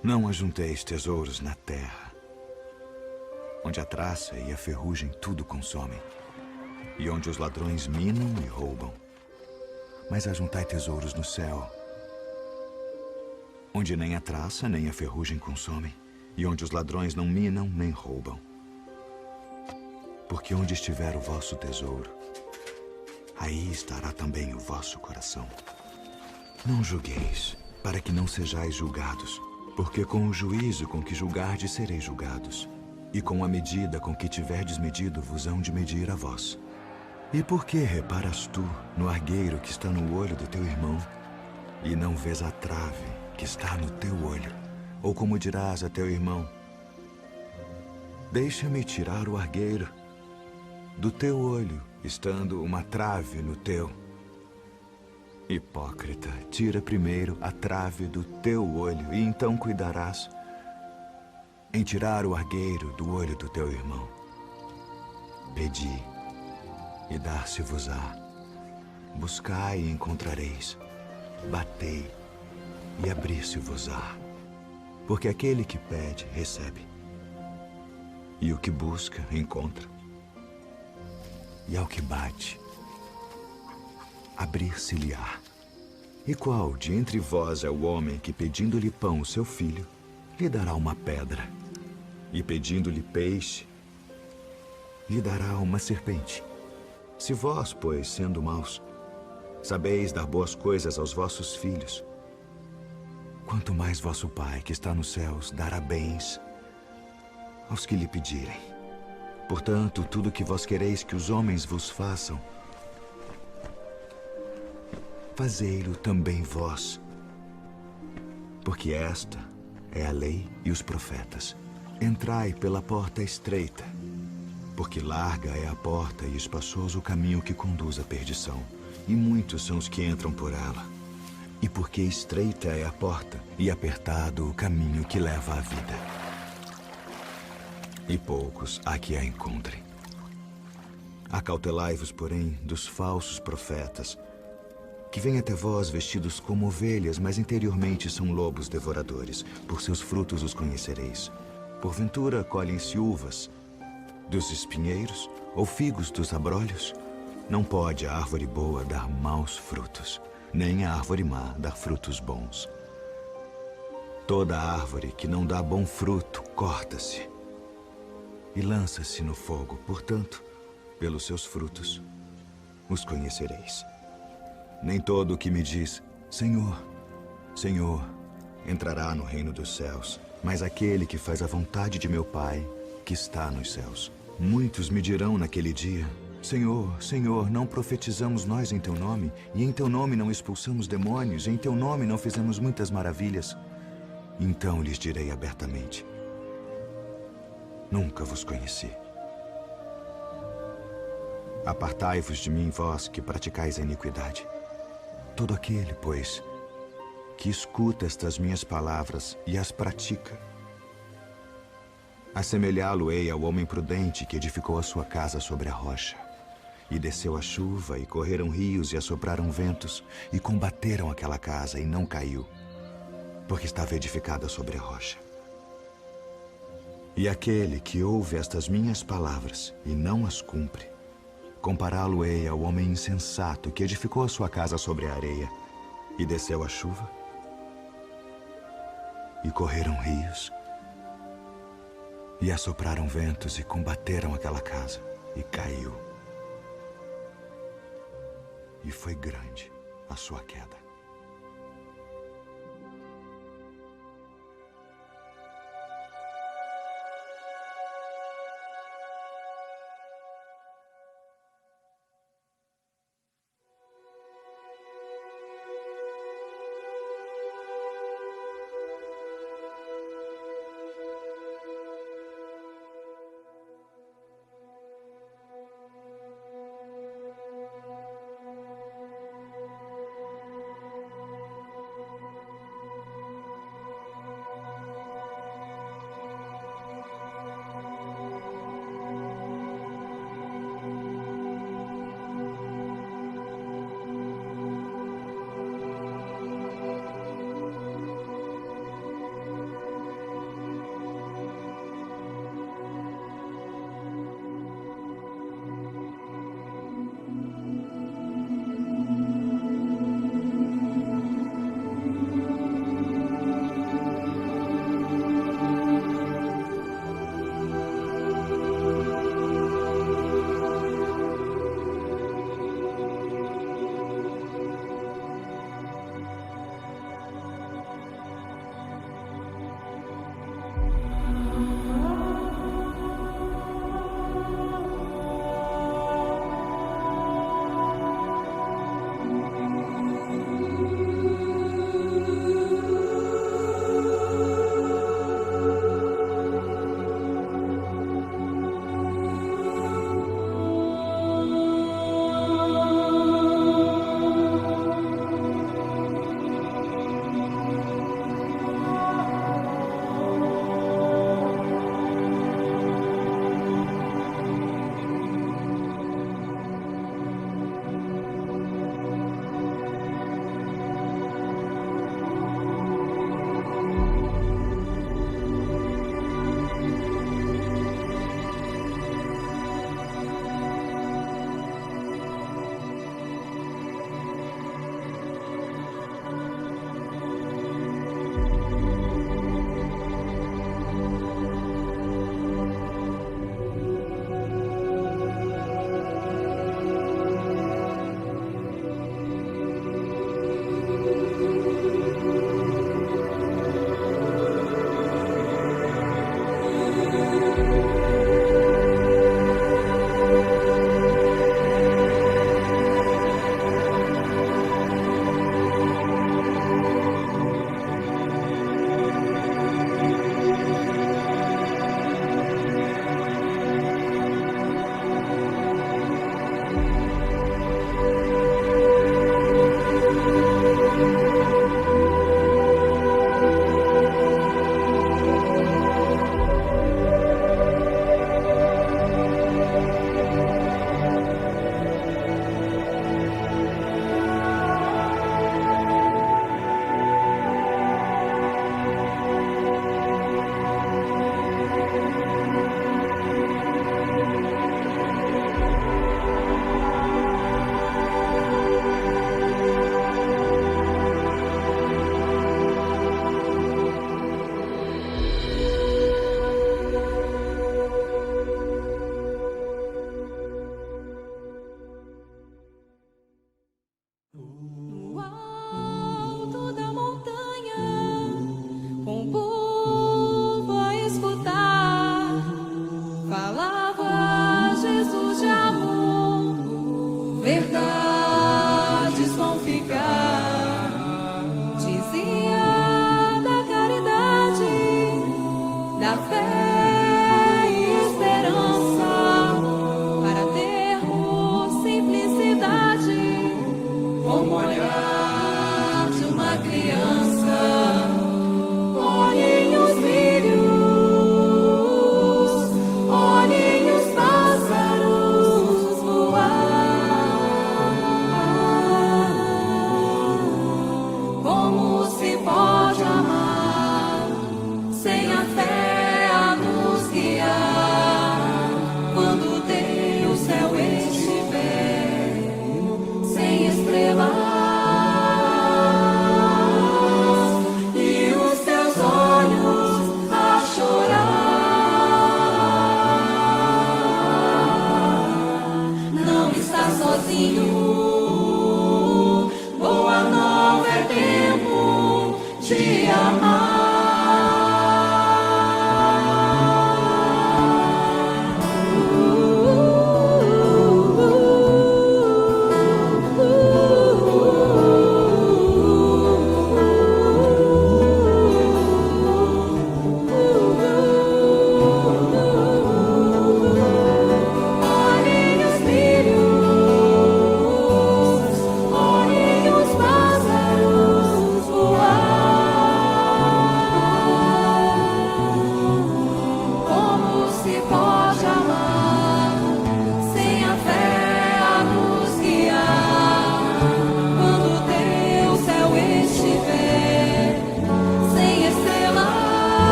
Não ajunteis tesouros na terra, onde a traça e a ferrugem tudo consomem, e onde os ladrões minam e roubam. Mas ajuntai tesouros no céu, onde nem a traça nem a ferrugem consomem, e onde os ladrões não minam nem roubam. Porque onde estiver o vosso tesouro, aí estará também o vosso coração. Não julgueis, para que não sejais julgados. Porque com o juízo com que julgardes sereis julgados, e com a medida com que tiverdes medido vos hão de medir a vós. E por que reparas tu no argueiro que está no olho do teu irmão, e não vês a trave que está no teu olho? Ou como dirás a teu irmão, deixa-me tirar o argueiro do teu olho, estando uma trave no teu? Hipócrita, tira primeiro a trave do teu olho, e então cuidarás em tirar o argueiro do olho do teu irmão. Pedi, e dar-se-vos-á. Buscai e encontrareis. Batei, e abrir-se-vos-á. Porque aquele que pede, recebe. E o que busca, encontra. E ao que bate, abrir-se-lhe-á. E qual de entre vós é o homem que, pedindo-lhe pão, o seu filho, lhe dará uma pedra? E pedindo-lhe peixe, lhe dará uma serpente? Se vós, pois, sendo maus, sabeis dar boas coisas aos vossos filhos, quanto mais vosso Pai, que está nos céus, dará bens aos que lhe pedirem. Portanto, tudo o que vós quereis que os homens vos façam, fazei-lo também vós, porque esta é a lei e os profetas. Entrai pela porta estreita, porque larga é a porta e espaçoso o caminho que conduz à perdição, e muitos são os que entram por ela. E porque estreita é a porta e apertado o caminho que leva à vida, e poucos há que a encontrem. Acautelai-vos, porém, dos falsos profetas, que vêm até vós vestidos como ovelhas, mas interiormente são lobos devoradores. Por seus frutos os conhecereis. Porventura colhem-se uvas dos espinheiros ou figos dos abrolhos? Não pode a árvore boa dar maus frutos, nem a árvore má dar frutos bons. Toda árvore que não dá bom fruto corta-se e lança-se no fogo. Portanto, pelos seus frutos os conhecereis. Nem todo o que me diz, Senhor, Senhor, entrará no reino dos céus, mas aquele que faz a vontade de meu Pai, que está nos céus. Muitos me dirão naquele dia, Senhor, Senhor, não profetizamos nós em teu nome, e em teu nome não expulsamos demônios, e em teu nome não fizemos muitas maravilhas. Então lhes direi abertamente, nunca vos conheci. Apartai-vos de mim, vós que praticais a iniquidade. Todo aquele, pois, que escuta estas minhas palavras e as pratica, assemelhá-lo-ei ao homem prudente que edificou a sua casa sobre a rocha. E desceu a chuva, e correram rios, e assopraram ventos, e combateram aquela casa, e não caiu, porque estava edificada sobre a rocha. E aquele que ouve estas minhas palavras e não as cumpre, compará-lo-ei ao homem insensato que edificou a sua casa sobre a areia, e desceu a chuva, e correram rios, e assopraram ventos, e combateram aquela casa, e caiu. E foi grande a sua queda.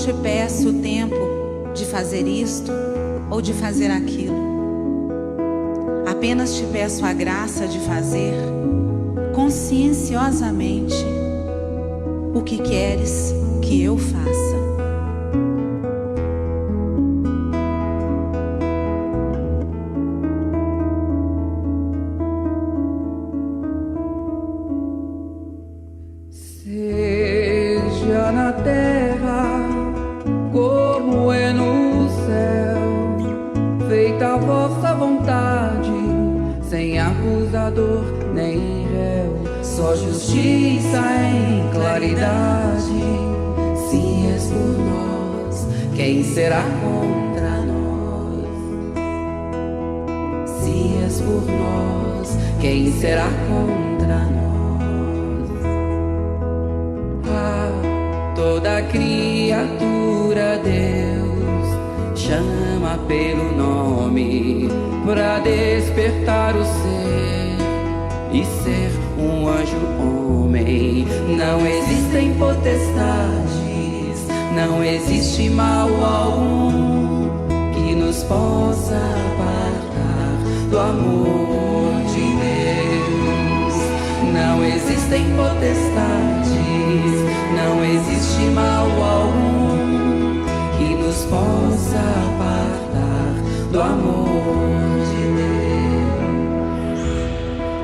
te peço o tempo de fazer isto ou de fazer aquilo. Apenas te peço a graça de fazer conscienciosamente o que queres que eu faça. Seja na terra como é no céu, feita a vossa vontade, sem acusador nem réu, só justiça em claridade. Se és por nós, quem será contra nós? Se és por nós, quem será contra nós? Toda criatura Deus chama pelo nome pra despertar o ser e ser um anjo homem. Não existem potestades, não existe mal algum que nos possa apartar do amor de Deus. Não existem potestades, não existe mal algum que nos possa apartar do amor de Deus.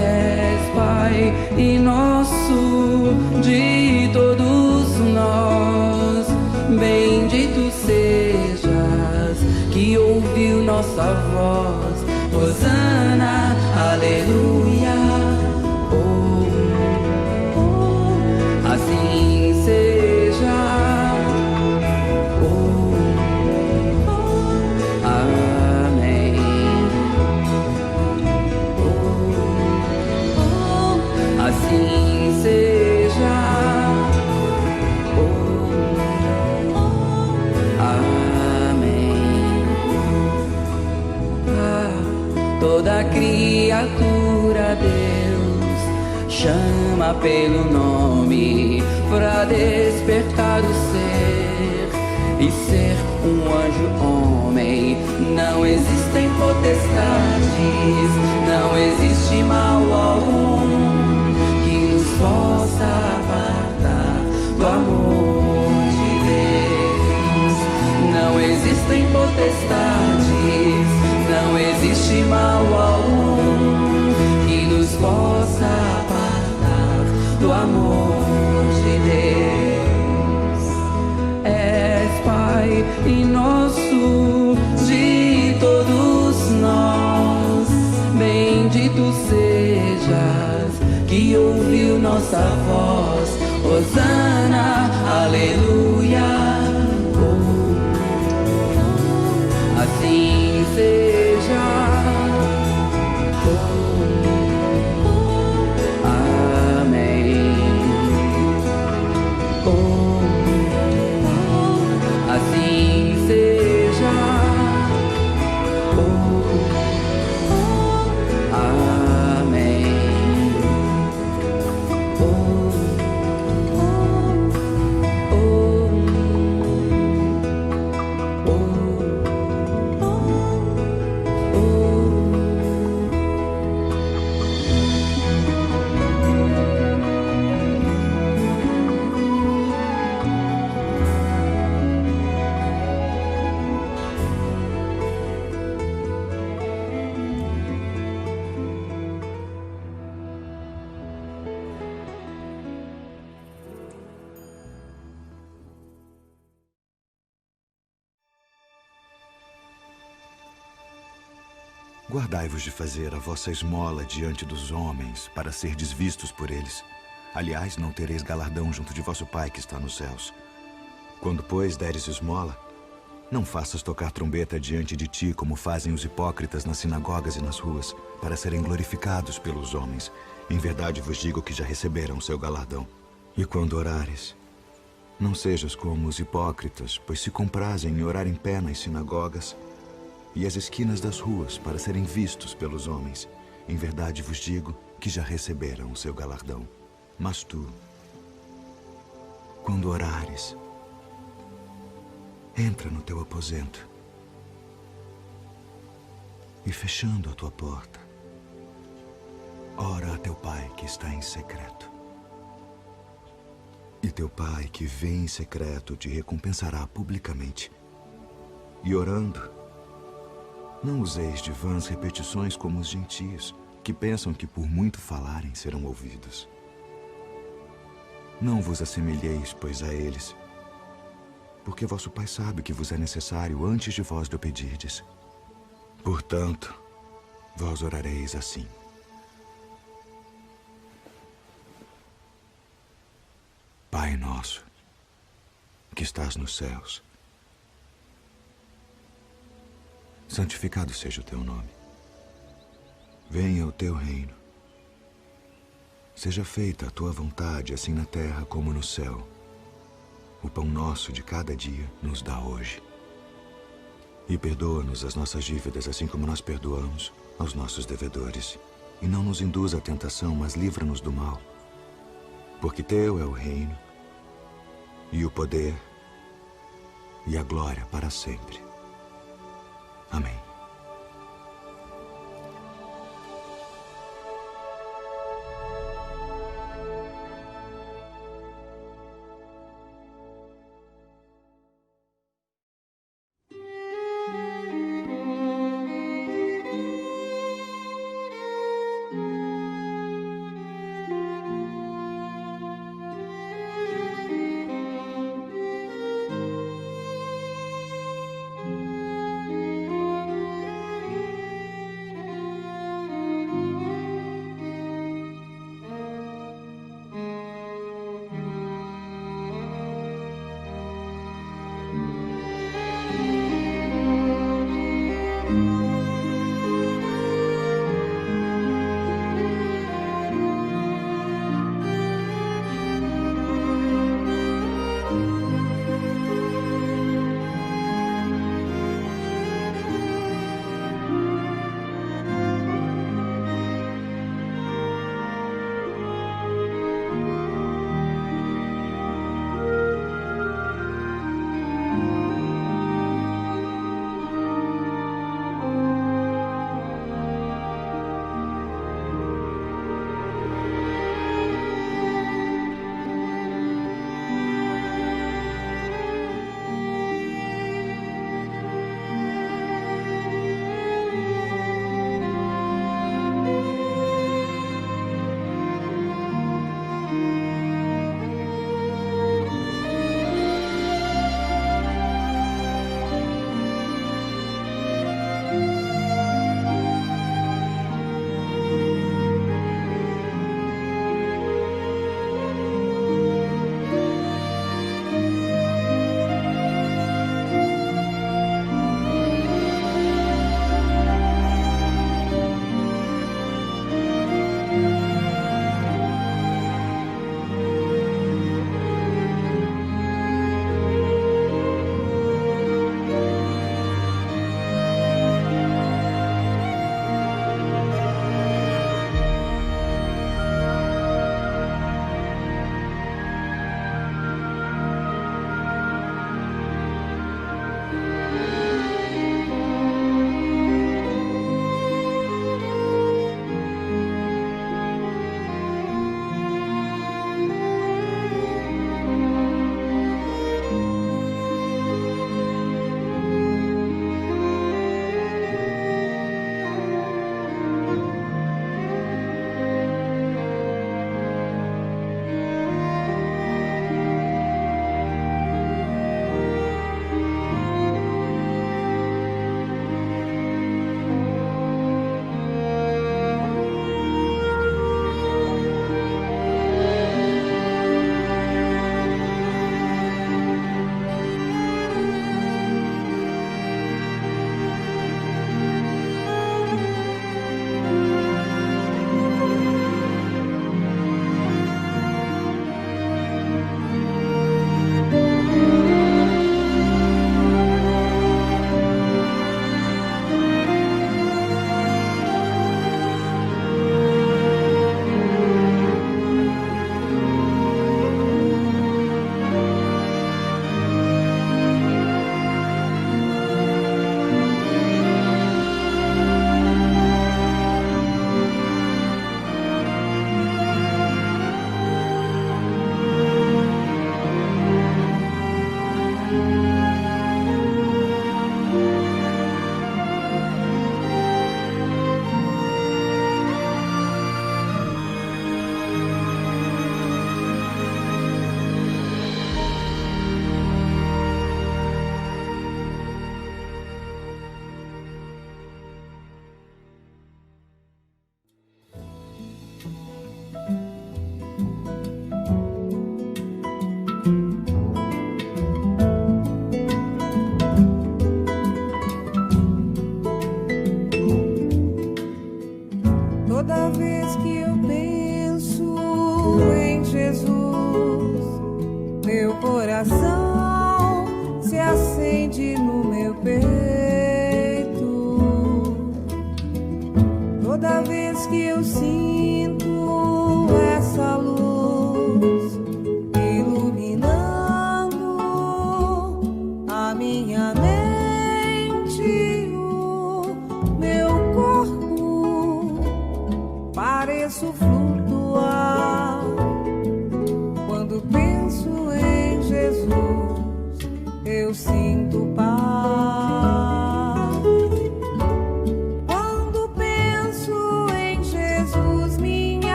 És Pai e nosso de todos nós, bendito sejas que ouviu nossa voz. Hosana, aleluia. Assim seja. Amém. Assim seja. Amém. Toda criatura Deus chama pelo nome pra despertar o ser e ser um anjo homem. Não existem potestades, não existe mal algum que nos possa apartar do amor de Deus. Não existem potestades, não existe mal algum que nos possa apartar do amor de Deus. És Pai e nosso de todos nós, bendito sejas que ouviu nossa voz. Hosana, aleluia. Assim seja. Amém. Assim seja. Amém. Guardai-vos de fazer a vossa esmola diante dos homens, para serdes vistos por eles. Aliás, não tereis galardão junto de vosso Pai que está nos céus. Quando, pois, deres esmola, não faças tocar trombeta diante de ti, como fazem os hipócritas nas sinagogas e nas ruas, para serem glorificados pelos homens. Em verdade vos digo que já receberam seu galardão. E quando orares, não sejas como os hipócritas, pois se comprazem em orar em pé nas sinagogas e as esquinas das ruas, para serem vistos pelos homens. Em verdade vos digo que já receberam o seu galardão. Mas tu, quando orares, entra no teu aposento e, fechando a tua porta, ora a teu pai que está em secreto. E teu pai que vê em secreto te recompensará publicamente. E orando, não useis de vãs repetições como os gentios, que pensam que por muito falarem serão ouvidos. Não vos assemelheis, pois, a eles, porque vosso Pai sabe o que vos é necessário antes de vós lhe pedirdes. Portanto, vós orareis assim: Pai nosso, que estás nos céus, santificado seja o teu nome. Venha o teu reino. Seja feita a tua vontade, assim na terra como no céu. O pão nosso de cada dia nos dá hoje. E perdoa-nos as nossas dívidas, assim como nós perdoamos aos nossos devedores. E não nos induza à tentação, mas livra-nos do mal. Porque teu é o reino, e o poder, e a glória para sempre. Amém.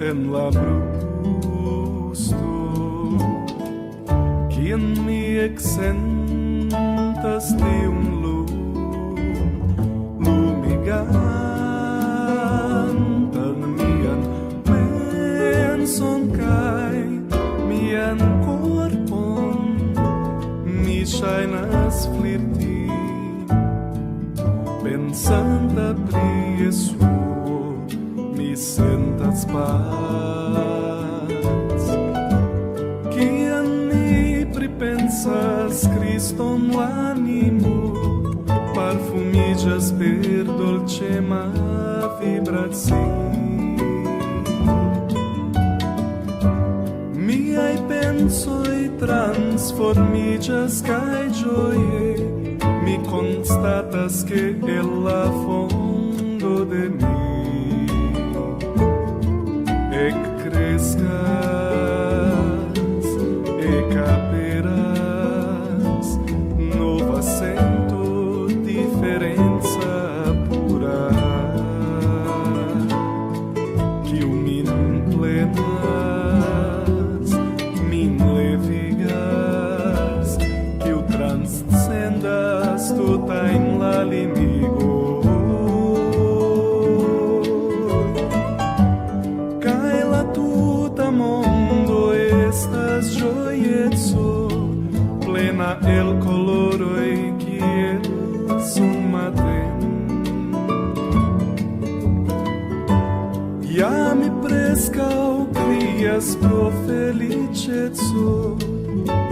en la brusto, quien me exentas de lumigantan mian penson kai mian corpon mi shainas flirti pensanta pri Jesu mi sentas paz quien mi pripensas Cristo no animo parfumillas per dolcema vibrazio miai pensoi transformillas cae gioie mi constatas que el a fondo de mi ec crescas e caperas nova sento diferença pura que o min plenas min levigas que o transcendas tota in la limigo cae la tuta mondo estas gioiezzo plena el coloro e que sumaten ja mi prescau crias pro felicezzo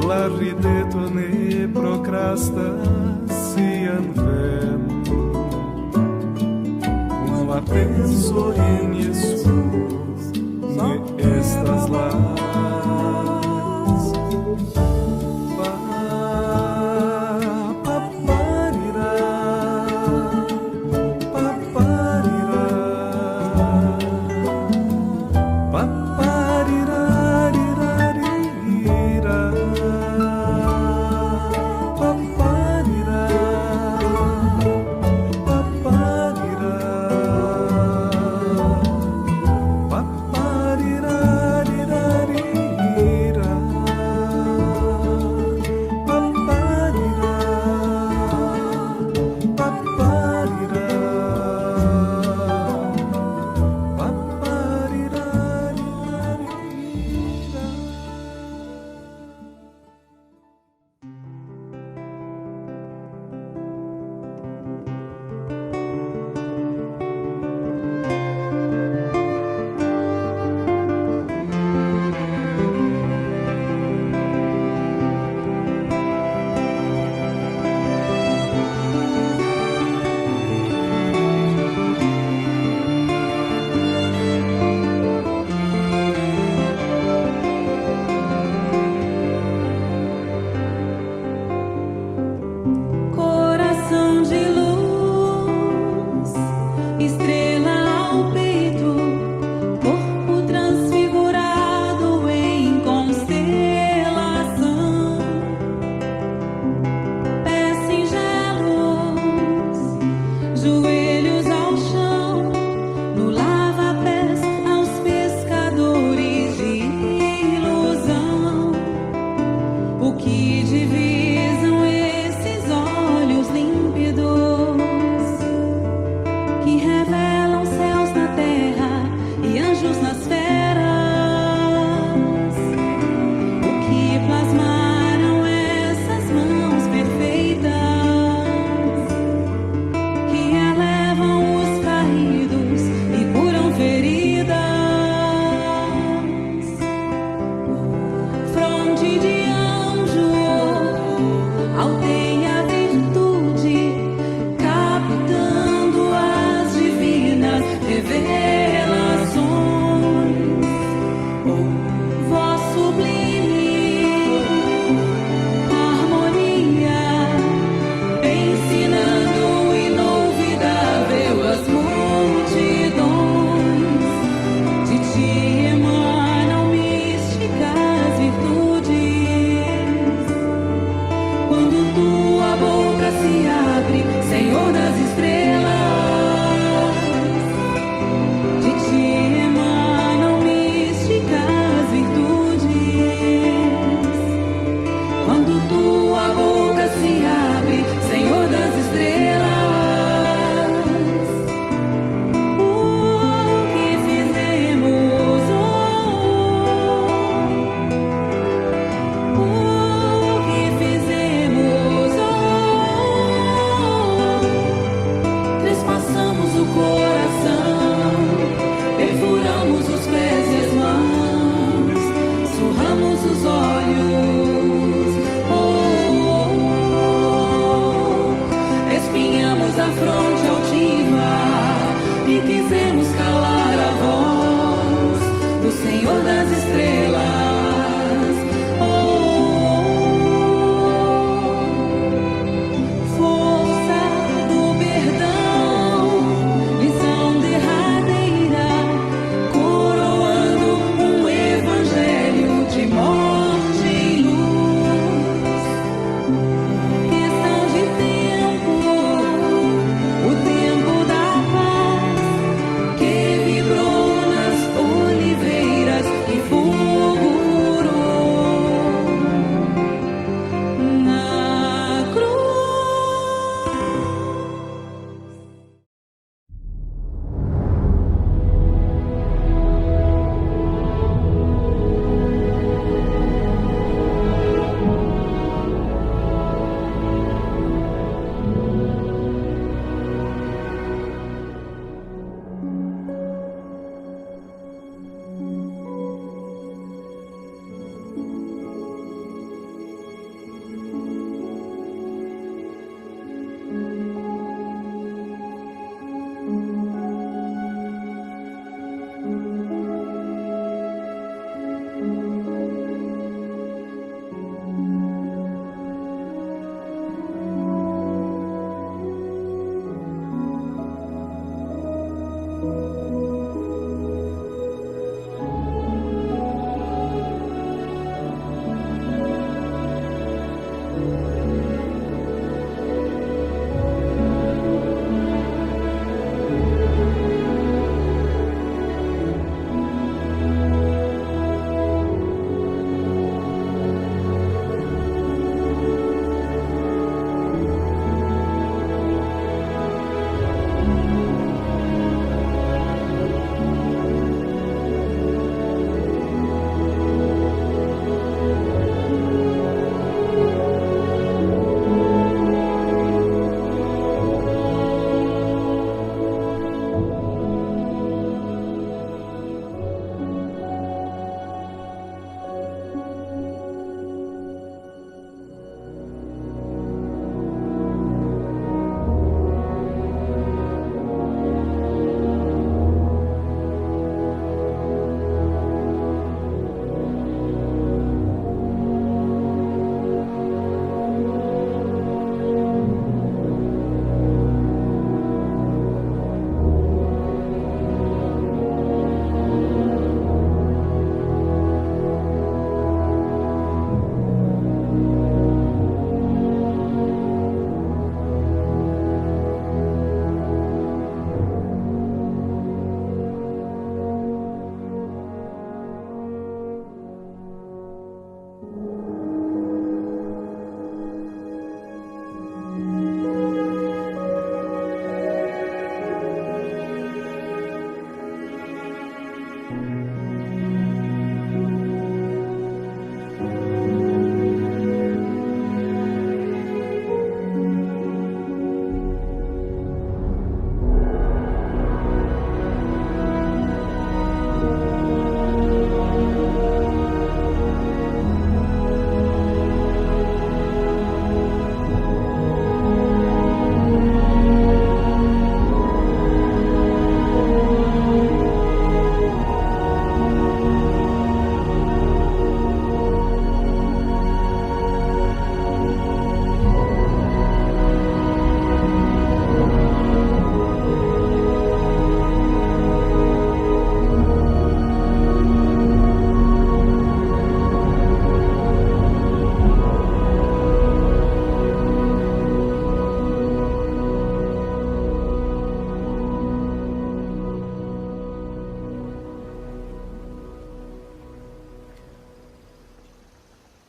la rideto ne procrastas sian ven la penso en Jesus ne estas las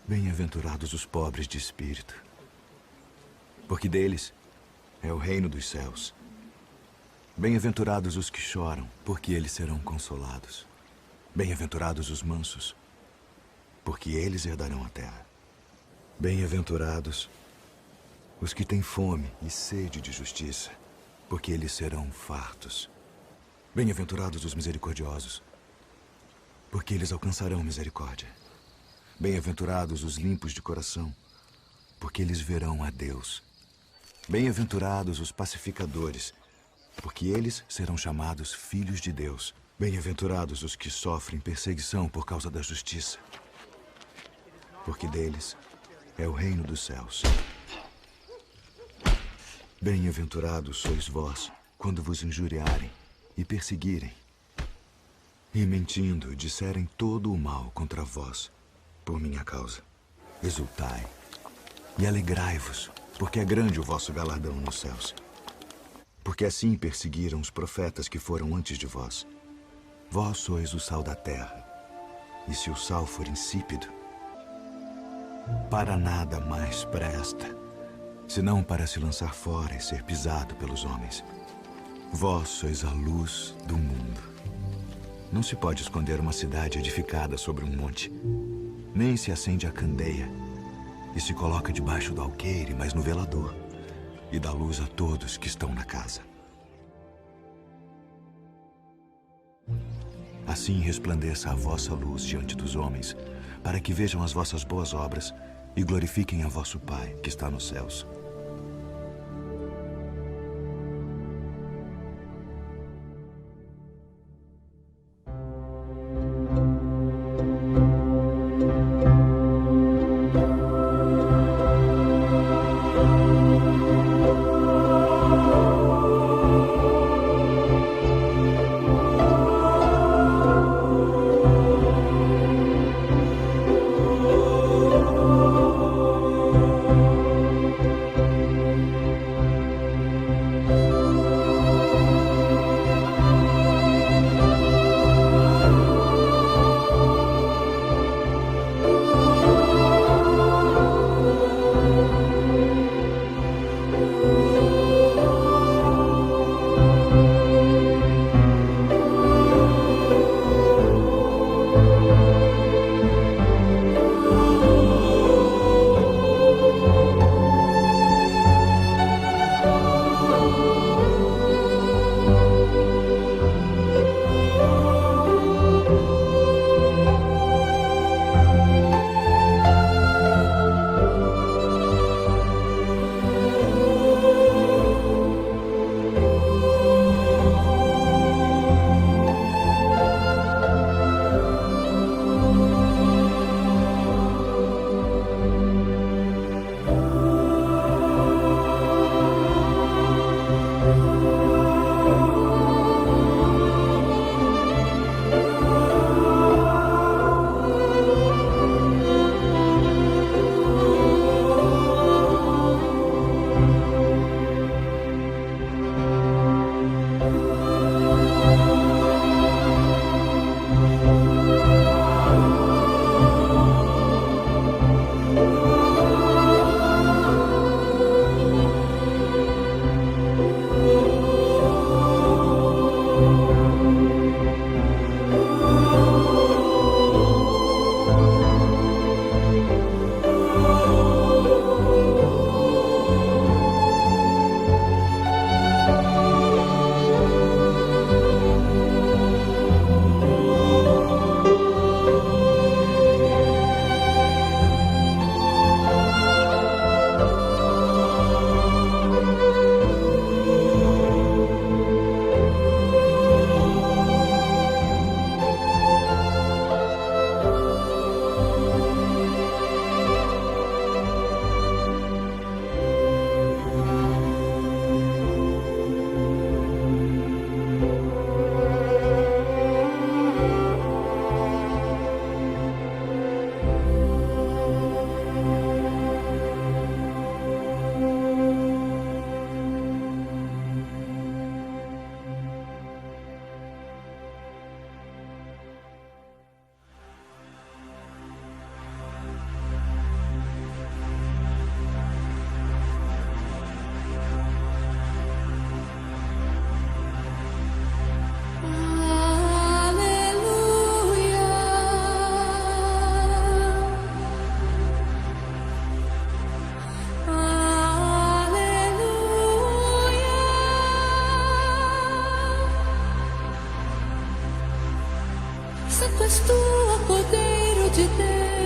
Bem-aventurados os pobres de espírito, porque deles é o reino dos céus. Bem-aventurados os que choram, porque eles serão consolados. Bem-aventurados os mansos, porque eles herdarão a terra. Bem-aventurados os que têm fome e sede de justiça, porque eles serão fartos. Bem-aventurados os misericordiosos, porque eles alcançarão misericórdia. Bem-aventurados os limpos de coração, porque eles verão a Deus. Bem-aventurados os pacificadores, porque eles serão chamados filhos de Deus. Bem-aventurados os que sofrem perseguição por causa da justiça, porque deles é o reino dos céus. Bem-aventurados sois vós, quando vos injuriarem e perseguirem, e mentindo disserem todo o mal contra vós, por minha causa. Exultai e alegrai-vos, porque é grande o vosso galardão nos céus. Porque assim perseguiram os profetas que foram antes de vós. Vós sois o sal da terra, e se o sal for insípido, para nada mais presta, senão para se lançar fora e ser pisado pelos homens. Vós sois a luz do mundo. Não se pode esconder uma cidade edificada sobre um monte. Nem se acende a candeia e se coloca debaixo do alqueire, mas no velador, e dá luz a todos que estão na casa. Assim resplandeça a vossa luz diante dos homens, para que vejam as vossas boas obras e glorifiquem a vosso Pai que está nos céus. Santo és tu, ó Cordeiro de Deus.